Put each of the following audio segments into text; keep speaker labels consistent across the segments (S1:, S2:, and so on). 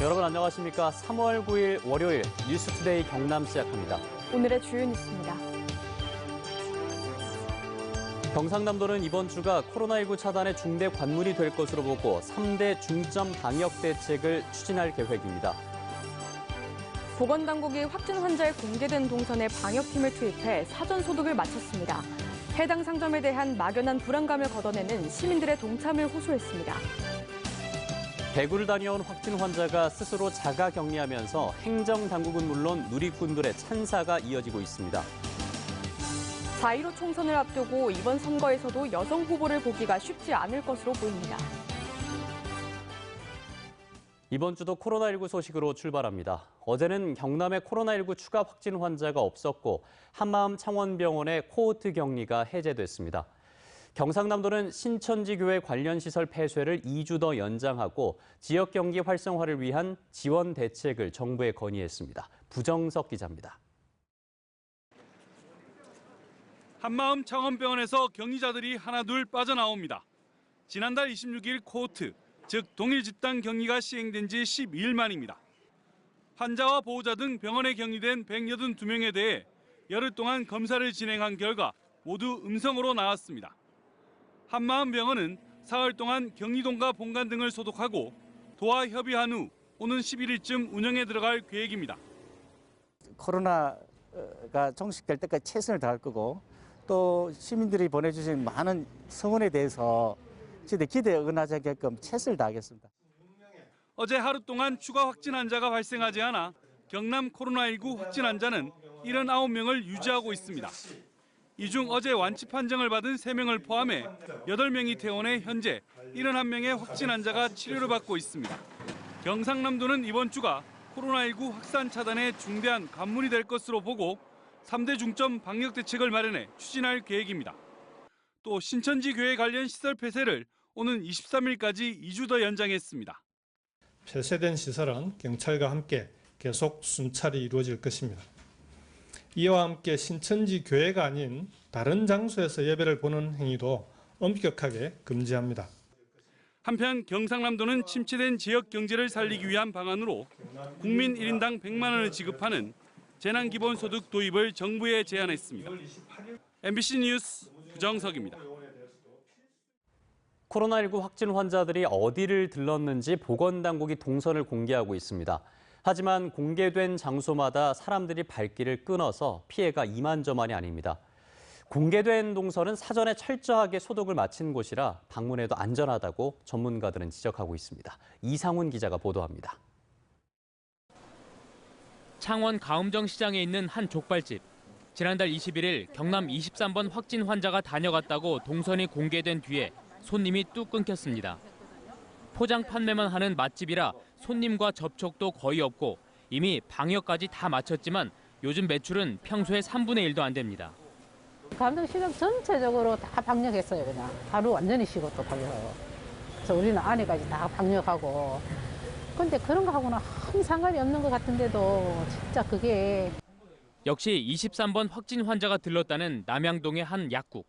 S1: 여러분 안녕하십니까? 3월 9일 월요일 뉴스투데이 경남 시작합니다.
S2: 오늘의 주요 뉴스입니다.
S1: 경상남도는 이번 주가 코로나19 차단의 중대 관문이 될 것으로 보고 3대 중점 방역 대책을 추진할 계획입니다.
S2: 보건당국이 확진 환자의 공개된 동선에 방역팀을 투입해 사전 소독을 마쳤습니다. 해당 상점에 대한 막연한 불안감을 걷어내는 시민들의 동참을 호소했습니다.
S1: 대구를 다녀온 확진 환자가 스스로 자가 격리하면서 행정당국은 물론 누리꾼들의 찬사가 이어지고 있습니다.
S2: 4.15 총선을 앞두고 이번 선거에서도 여성 후보를 보기가 쉽지 않을 것으로 보입니다.
S1: 이번 주도 코로나19 소식으로 출발합니다. 어제는 경남에 코로나19 추가 확진 환자가 없었고 한마음 창원병원의 코호트 격리가 해제됐습니다. 경상남도는 신천지 교회 관련 시설 폐쇄를 2주 더 연장하고 지역 경기 활성화를 위한 지원 대책을 정부에 건의했습니다. 부정석 기자입니다.
S3: 한마음 창원병원에서 격리자들이 하나둘 빠져나옵니다. 지난달 26일 코호트, 즉 동일 집단 격리가 시행된 지 12일 만입니다. 환자와 보호자 등 병원에 격리된 182명에 대해 열흘 동안 검사를 진행한 결과 모두 음성으로 나왔습니다. 한마음병원은 사흘 동안 격리동과 본관 등을 소독하고 도와 협의한 후 오는 11일쯤 운영에 들어갈 계획입니다.
S4: 코로나가 종식될 때까지 최선을 다할 거고 또 시민들이 보내주신 많은 성원에 대해서 기대에 어긋나게끔 최선을 다하겠습니다.
S3: 어제 하루 동안 추가 확진 환자가 발생하지 않아 경남 코로나19 확진 환자는 79명을 유지하고 있습니다. 이 중 어제 완치 판정을 받은 3명을 포함해 8명이 퇴원해 현재 71명의 확진 환자가 치료를 받고 있습니다. 경상남도는 이번 주가 코로나19 확산 차단에 중대한 관문이 될 것으로 보고 3대 중점 방역 대책을 마련해 추진할 계획입니다. 또 신천지 교회 관련 시설 폐쇄를 오는 23일까지 2주 더 연장했습니다.
S5: 폐쇄된 시설은 경찰과 함께 계속 순찰이 이루어질 것입니다. 이와 함께 신천지 교회가 아닌 다른 장소에서 예배를 보는 행위도 엄격하게 금지합니다.
S3: 한편 경상남도는 침체된 지역 경제를 살리기 위한 방안으로 국민 1인당 100만 원을 지급하는 재난기본소득 도입을 정부에 제안했습니다. MBC 뉴스 부정석입니다.
S1: 코로나19 확진 환자들이 어디를 들렀는지 보건당국이 동선을 공개하고 있습니다. 하지만 공개된 장소마다 사람들이 발길을 끊어서 피해가 이만저만이 아닙니다. 공개된 동선은 사전에 철저하게 소독을 마친 곳이라 방문해도 안전하다고 전문가들은 지적하고 있습니다. 이상훈 기자가 보도합니다.
S6: 창원 가음정 시장에 있는 한 족발집. 지난달 21일 경남 23번 확진 환자가 다녀갔다고 동선이 공개된 뒤에 손님이 뚝 끊겼습니다. 포장 판매만 하는 맛집이라 손님과 접촉도 거의 없고 이미 방역까지 다 마쳤지만 요즘 매출은 평소의 3분의 1도 안 됩니다.
S7: 가음정시장 전체적으로 다 방역했어요. 그냥 하루 완전히 쉬고 또 방역하고. 그래서 우리는 안에까지 다 방역하고. 근데 그런 거 하고는 아무 상관이 없는 것 같은데도 진짜 그게.
S6: 역시 23번 확진 환자가 들렀다는 남양동의 한 약국.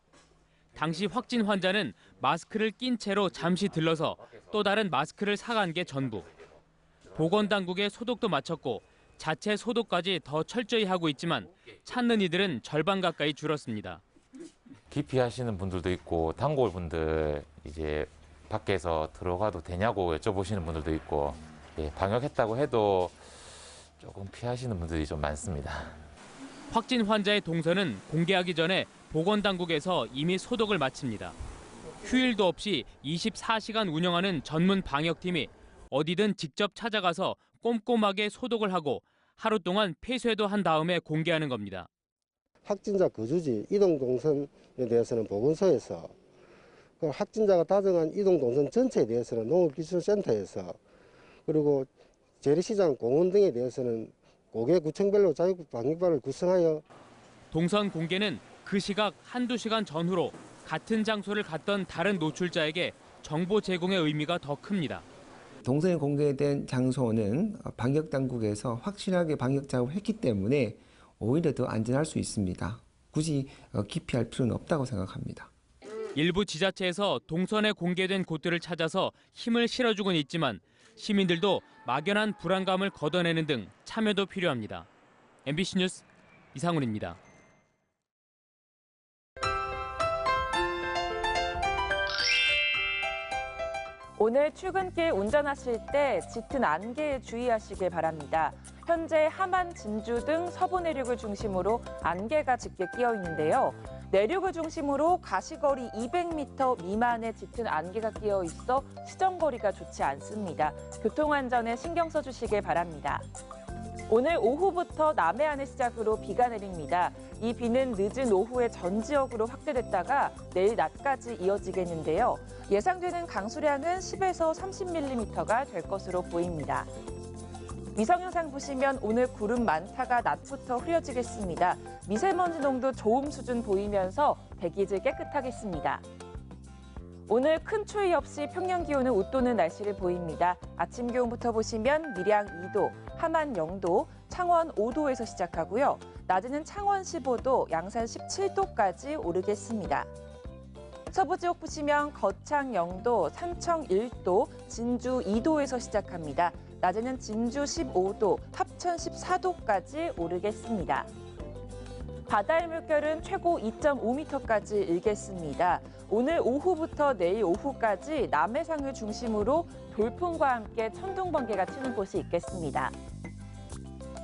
S6: 당시 확진 환자는 마스크를 낀 채로 잠시 들러서 또 다른 마스크를 사간 게 전부. 보건당국의 소독도 마쳤고 자체 소독까지 더 철저히 하고 있지만 찾는 이들은 절반 가까이 줄었습니다.
S8: 기피하시는 분들도 있고 단골분들 이제 밖에서 들어가도 되냐고 여쭤보시는 분들도 있고 방역했다고 해도 조금 피하시는 분들이 좀 많습니다.
S6: 확진 환자의 동선은 공개하기 전에 보건당국에서 이미 소독을 마칩니다. 휴일도 없이 24시간 운영하는 전문 방역팀이 어디든 직접 찾아가서 꼼꼼하게 소독을 하고 하루 동안 폐쇄도 한 다음에 공개하는 겁니다.
S9: 확진자 거주지 이동동선에 대해서는 보건소에서, 확진자가 다정한 이동동선 전체에 대해서는 농업기술센터에서, 그리고 재래시장 공원 등에 대해서는 고개구청별로 자율방역반을 구성하여
S6: 동선 공개는 그 시각 한두 시간 전후로 같은 장소를 갔던 다른 노출자에게 정보 제공의 의미가 더 큽니다.
S10: 동선이 공개된 장소는 방역당국에서 확실하게 방역 작업을 했기 때문에 오히려 더 안전할 수 있습니다. 굳이 기피할 필요는 없다고 생각합니다.
S6: 일부 지자체에서 동선에 공개된 곳들을 찾아서 힘을 실어주곤 있지만 시민들도 막연한 불안감을 걷어내는 등 참여도 필요합니다. MBC 뉴스 이상훈입니다.
S11: 오늘 출근길 운전하실 때 짙은 안개에 주의하시길 바랍니다. 현재 함안, 진주 등 서부 내륙을 중심으로 안개가 짙게 끼어 있는데요. 내륙을 중심으로 가시거리 200m 미만의 짙은 안개가 끼어 있어 시정거리가 좋지 않습니다. 교통안전에 신경 써주시길 바랍니다. 오늘 오후부터 남해안을 시작으로 비가 내립니다. 이 비는 늦은 오후에 전 지역으로 확대됐다가 내일 낮까지 이어지겠는데요. 예상되는 강수량은 10에서 30mm가 될 것으로 보입니다. 위성 영상 보시면 오늘 구름 많다가 낮부터 흐려지겠습니다. 미세먼지 농도 좋음 수준 보이면서 대기질 깨끗하겠습니다. 오늘 큰 추위 없이 평년 기온은 웃도는 날씨를 보입니다. 아침 기온부터 보시면 밀양 2도, 함안 0도, 창원 5도에서 시작하고요. 낮에는 창원 15도, 양산 17도까지 오르겠습니다. 서부 지역 보시면 거창 0도, 산청 1도, 진주 2도에서 시작합니다. 낮에는 진주 15도, 합천 14도까지 오르겠습니다. 바다의 물결은 최고 2.5m까지 일겠습니다. 오늘 오후부터 내일 오후까지 남해상을 중심으로 돌풍과 함께 천둥, 번개가 치는 곳이 있겠습니다.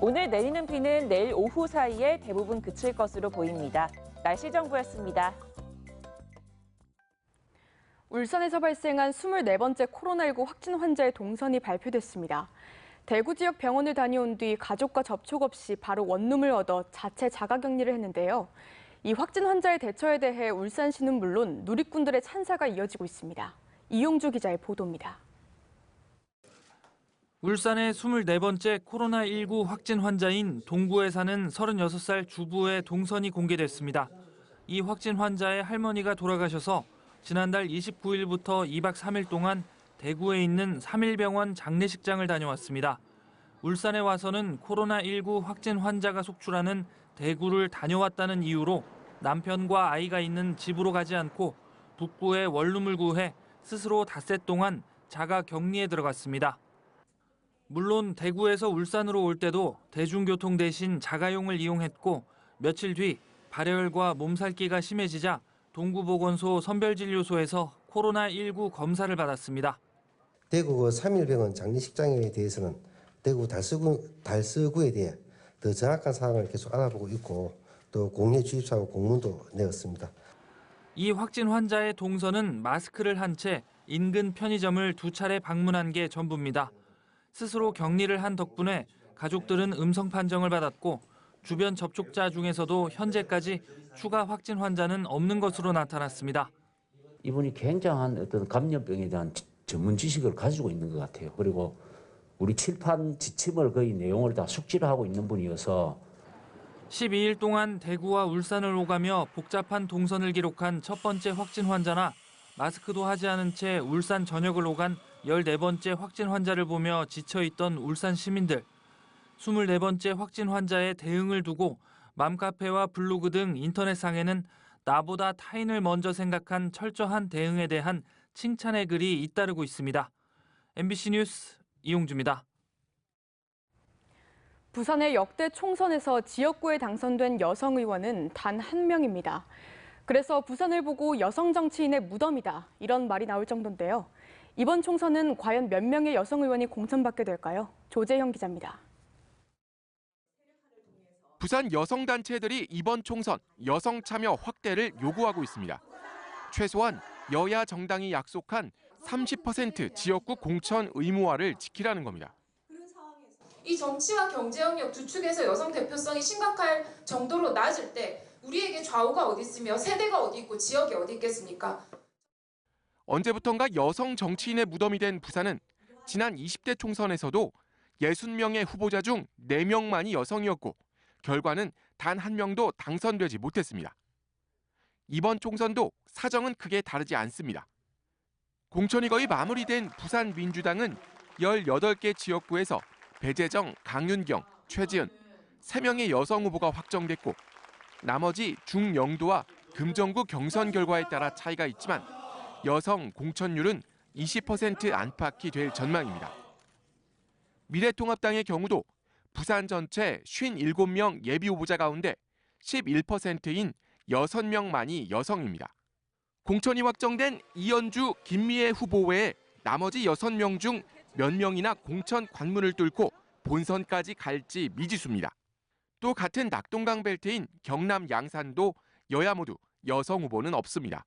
S11: 오늘 내리는 비는 내일 오후 사이에 대부분 그칠 것으로 보입니다. 날씨 정보였습니다.
S2: 울산에서 발생한 24번째 코로나19 확진 환자의 동선이 발표됐습니다. 대구 지역 병원을 다녀온 뒤 가족과 접촉 없이 바로 원룸을 얻어 자체 자가격리를 했는데요. 이 확진 환자의 대처에 대해 울산시는 물론 누리꾼들의 찬사가 이어지고 있습니다. 이용주 기자의 보도입니다.
S12: 울산의 24번째 코로나19 확진 환자인 동구에 사는 36살 주부의 동선이 공개됐습니다. 이 확진 환자의 할머니가 돌아가셔서 지난달 29일부터 2박 3일 동안 대구에 있는 3일병원 장례식장을 다녀왔습니다. 울산에 와서는 코로나19 확진 환자가 속출하는 대구를 다녀왔다는 이유로 남편과 아이가 있는 집으로 가지 않고 북구에 원룸을 구해 스스로 닷새 동안 자가 격리에 들어갔습니다. 물론 대구에서 울산으로 올 때도 대중교통 대신 자가용을 이용했고 며칠 뒤 발열과 몸살기가 심해지자 동구보건소 선별진료소에서 코로나19 검사를 받았습니다.
S13: 대구 3일병원 장례식장에 대해서는 대구 달서구에 대해 더 정확한 사항을 계속 알아보고 있고 또 공해 주입사하고 공문도 내었습니다.
S12: 이 확진 환자의 동선은 마스크를 한 채 인근 편의점을 2차례 방문한 게 전부입니다. 스스로 격리를 한 덕분에 가족들은 음성 판정을 받았고 주변 접촉자 중에서도 현재까지 추가 확진 환자는 없는 것으로 나타났습니다.
S14: 이분이 굉장한 어떤 감염병에 대한 전문 지식을 가지고 있는 것 같아요. 그리고 우리 칠판 지침을 거의 내용을 다 숙지를 하고 있는 분이어서
S12: 12일 동안 대구와 울산을 오가며 복잡한 동선을 기록한 첫 번째 확진 환자나 마스크도 하지 않은 채 울산 전역을 오간 14번째 확진 환자를 보며 지쳐있던 울산 시민들. 24번째 확진 환자의 대응을 두고 맘카페와 블로그 등 인터넷상에는 나보다 타인을 먼저 생각한 철저한 대응에 대한 칭찬의 글이 잇따르고 있습니다. MBC 뉴스 이용주입니다.
S2: 부산의 역대 총선에서 지역구에 당선된 여성 의원은 단 한 명입니다. 그래서 부산을 보고 여성 정치인의 무덤이다 이런 말이 나올 정도인데요. 이번 총선은 과연 몇 명의 여성 의원이 공천받게 될까요? 조재형 기자입니다.
S15: 부산 여성단체들이 이번 총선 여성 참여 확대를 요구하고 있습니다. 최소한 여야 정당이 약속한 30% 지역구 공천 의무화를 지키라는 겁니다.
S16: 이 정치와 경제 영역 두 축에서 여성 대표성이 심각할 정도로 낮을 때 우리에게 좌우가 어디 있으며 세대가 어디 있고 지역이 어디 있겠습니까?
S15: 언제부턴가 여성 정치인의 무덤이 된 부산은 지난 20대 총선에서도 60명의 후보자 중 4명만이 여성이었고 결과는 단 한 명도 당선되지 못했습니다. 이번 총선도 사정은 크게 다르지 않습니다. 공천이 거의 마무리된 부산 민주당은 18개 지역구에서 배재정, 강윤경, 최지은 3명의 여성 후보가 확정됐고 나머지 중영도와 금정구 경선 결과에 따라 차이가 있지만 여성 공천률은 20% 안팎이 될 전망입니다. 미래통합당의 경우도 부산 전체 57명 예비 후보자 가운데 11%인 6명만이 여성입니다. 공천이 확정된 이현주, 김미애 후보 외에 나머지 6명 중 몇 명이나 공천 관문을 뚫고 본선까지 갈지 미지수입니다. 또 같은 낙동강 벨트인 경남 양산도 여야 모두 여성 후보는 없습니다.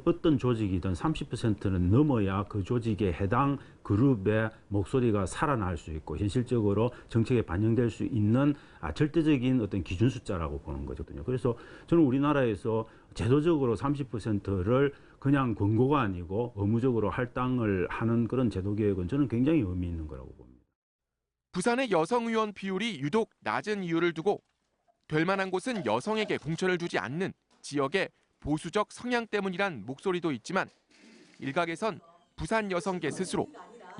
S17: 어떤 조직이든 30%는 넘어야 그 조직에 해당 그룹의 목소리가 살아날 수 있고 현실적으로 정책에 반영될 수 있는 절대적인 어떤 기준 숫자라고 보는 거거든요. 그래서 저는 우리나라에서 제도적으로 30%를 그냥 권고가 아니고 의무적으로 할당을 하는 그런 제도 개혁은 저는 굉장히 의미 있는 거라고 봅니다.
S15: 부산의 여성 의원 비율이 유독 낮은 이유를 두고 될 만한 곳은 여성에게 공천을 주지 않는 지역의 보수적 성향 때문이란 목소리도 있지만 일각에선 부산 여성계 스스로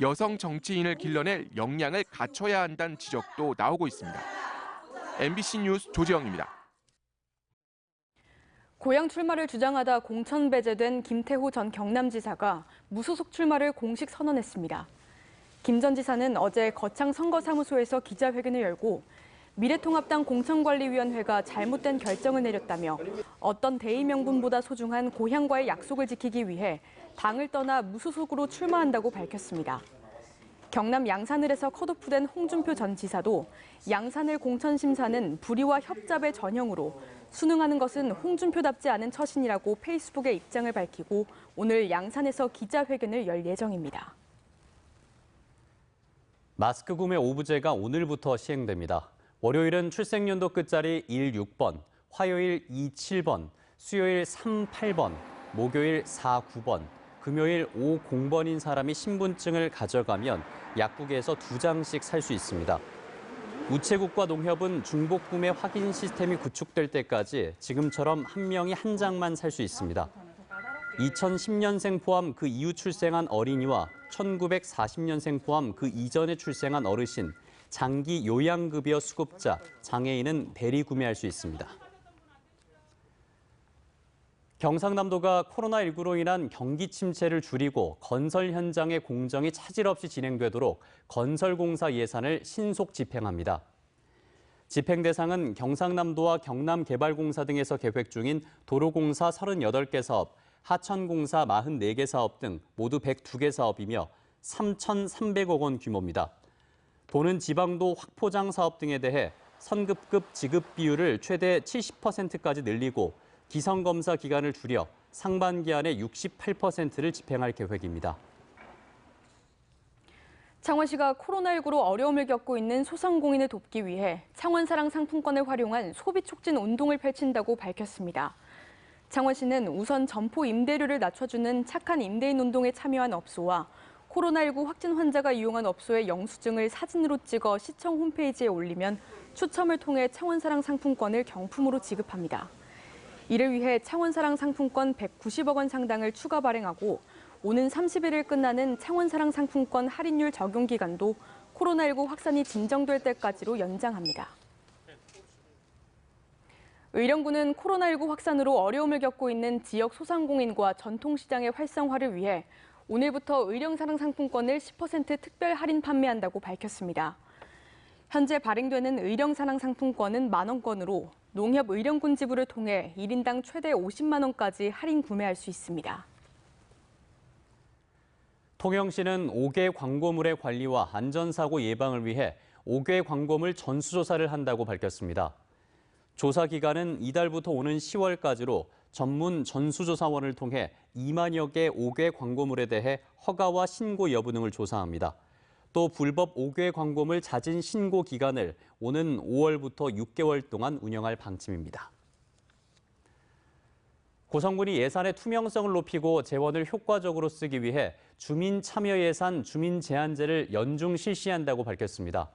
S15: 여성 정치인을 길러낼 역량을 갖춰야 한다는 지적도 나오고 있습니다. MBC 뉴스 조재영입니다.
S2: 고향 출마를 주장하다 공천 배제된 김태호 전 경남지사가 무소속 출마를 공식 선언했습니다. 김 전 지사는 어제 거창 선거사무소에서 기자회견을 열고 미래통합당 공천관리위원회가 잘못된 결정을 내렸다며 어떤 대의 명분보다 소중한 고향과의 약속을 지키기 위해 당을 떠나 무소속으로 출마한다고 밝혔습니다. 경남 양산을에서 컷오프된 홍준표 전 지사도 양산을 공천심사는 불의와 협잡의 전형으로 순응하는 것은 홍준표답지 않은 처신이라고 페이스북에 입장을 밝히고 오늘 양산에서 기자회견을 열 예정입니다.
S1: 마스크 구매 오부제가 오늘부터 시행됩니다. 월요일은 출생연도 끝자리 16번, 화요일 27번, 수요일 38번, 목요일 49번, 금요일 50번인 사람이 신분증을 가져가면 약국에서 2장씩 살 수 있습니다. 우체국과 농협은 중복 구매 확인 시스템이 구축될 때까지 지금처럼 한 명이 한 장만 살 수 있습니다. 2010년생 포함 그 이후 출생한 어린이와 1940년생 포함 그 이전에 출생한 어르신, 장기 요양급여 수급자, 장애인은 대리 구매할 수 있습니다. 경상남도가 코로나19로 인한 경기 침체를 줄이고 건설 현장의 공정이 차질 없이 진행되도록 건설공사 예산을 신속 집행합니다. 집행 대상은 경상남도와 경남개발공사 등에서 계획 중인 도로공사 38개 사업, 하천공사 44개 사업 등 모두 102개 사업이며 3,300억 원 규모입니다. 도는 지방도 확포장 사업 등에 대해 선급급 지급 비율을 최대 70%까지 늘리고 기성검사 기간을 줄여 상반기 안에 68%를 집행할 계획입니다.
S2: 창원시가 코로나19로 어려움을 겪고 있는 소상공인을 돕기 위해 창원사랑 상품권을 활용한 소비 촉진 운동을 펼친다고 밝혔습니다. 창원시는 우선 점포 임대료를 낮춰주는 착한 임대인 운동에 참여한 업소와 코로나19 확진 환자가 이용한 업소의 영수증을 사진으로 찍어 시청 홈페이지에 올리면 추첨을 통해 창원사랑 상품권을 경품으로 지급합니다. 이를 위해 창원사랑 상품권 190억 원 상당을 추가 발행하고 오는 30일을 끝나는 창원사랑 상품권 할인율 적용 기간도 코로나19 확산이 진정될 때까지로 연장합니다. 의령군은 코로나19 확산으로 어려움을 겪고 있는 지역 소상공인과 전통시장의 활성화를 위해 오늘부터 의령사랑 상품권을 10% 특별 할인 판매한다고 밝혔습니다. 현재 발행되는 의령사랑 상품권은 만원권으로 농협 의령군 지부를 통해 1인당 최대 50만 원까지 할인 구매할 수 있습니다.
S1: 통영시는 5개 광고물의 관리와 안전사고 예방을 위해 5개 광고물 전수조사를 한다고 밝혔습니다. 조사 기간은 이달부터 오는 10월까지로 전문 전수조사원을 통해 2만여 개 5개 광고물에 대해 허가와 신고 여부 등을 조사합니다. 또 불법 5개 광고물 자진 신고 기간을 오는 5월부터 6개월 동안 운영할 방침입니다. 고성군이 예산의 투명성을 높이고 재원을 효과적으로 쓰기 위해 주민참여예산 주민제한제를 연중 실시한다고 밝혔습니다.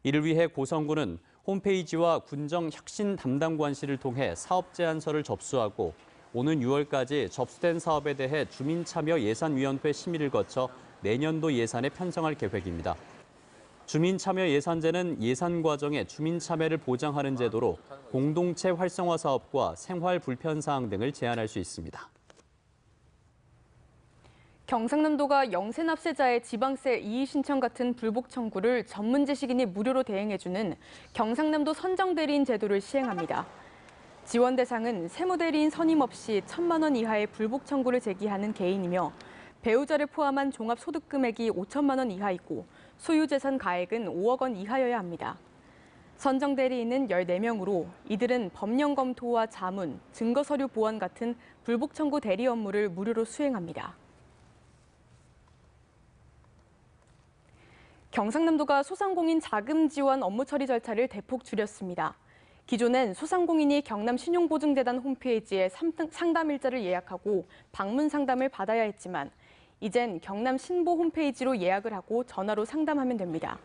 S1: 이를 위해 고성군은 홈페이지와 군정혁신담당관실을 통해 사업제안서를 접수하고 오는 6월까지 접수된 사업에 대해 주민참여예산위원회 심의를 거쳐 내년도 예산에 편성할 계획입니다. 주민참여예산제는 예산 과정에 주민참여를 보장하는 제도로 공동체 활성화 사업과 생활 불편 사항 등을 제한할 수 있습니다.
S2: 경상남도가 영세납세자의 지방세 이의 신청 같은 불복 청구를 전문 지식인이 무료로 대행해주는 경상남도 선정대리인 제도를 시행합니다. 지원 대상은 세무대리인 선임 없이 1,000만 원 이하의 불복 청구를 제기하는 개인이며 배우자를 포함한 종합소득 금액이 5천만 원 이하이고 소유재산 가액은 5억 원 이하여야 합니다. 선정대리인은 14명으로 이들은 법령 검토와 자문, 증거서류 보완 같은 불복 청구 대리 업무를 무료로 수행합니다. 경상남도가 소상공인 자금 지원 업무 처리 절차를 대폭 줄였습니다. 기존엔 소상공인이 경남신용보증재단 홈페이지에 상담일자를 예약하고 방문 상담을 받아야 했지만 이젠 경남신보 홈페이지로 예약을 하고 전화로 상담하면 됩니다.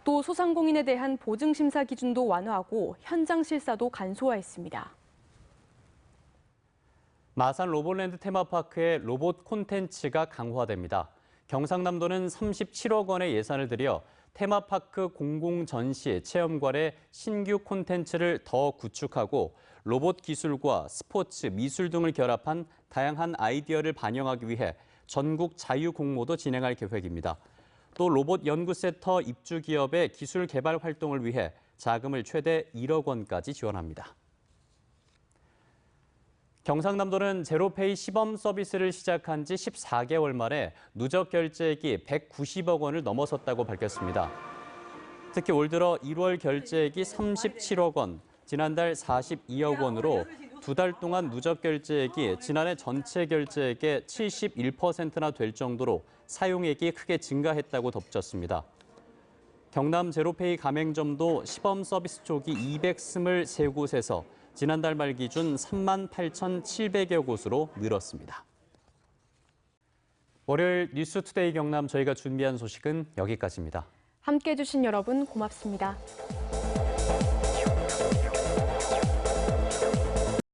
S2: 또 소상공인에 대한 보증심사 기준도 완화하고 현장 실사도 간소화했습니다.
S1: 마산 로봇랜드 테마파크의 로봇 콘텐츠가 강화됩니다. 경상남도는 37억 원의 예산을 들여 테마파크 공공전시 체험관의 신규 콘텐츠를 더 구축하고 로봇 기술과 스포츠, 미술 등을 결합한 다양한 아이디어를 반영하기 위해 전국 자유공모도 진행할 계획입니다. 또 로봇 연구센터 입주 기업의 기술 개발 활동을 위해 자금을 최대 1억 원까지 지원합니다. 경상남도는 제로페이 시범 서비스를 시작한 지 14개월 만에 누적 결제액이 190억 원을 넘어섰다고 밝혔습니다. 특히 올 들어 1월 결제액이 37억 원, 지난달 42억 원으로 두 달 동안 누적 결제액이 지난해 전체 결제액의 71%나 될 정도로 사용액이 크게 증가했다고 덧붙였습니다. 경남 제로페이 가맹점도 시범 서비스 초기 223곳에서 지난달 말 기준 38,700여 곳으로 늘었습니다. 월요일 뉴스투데이 경남 저희가 준비한 소식은 여기까지입니다.
S2: 함께해 주신 여러분 고맙습니다.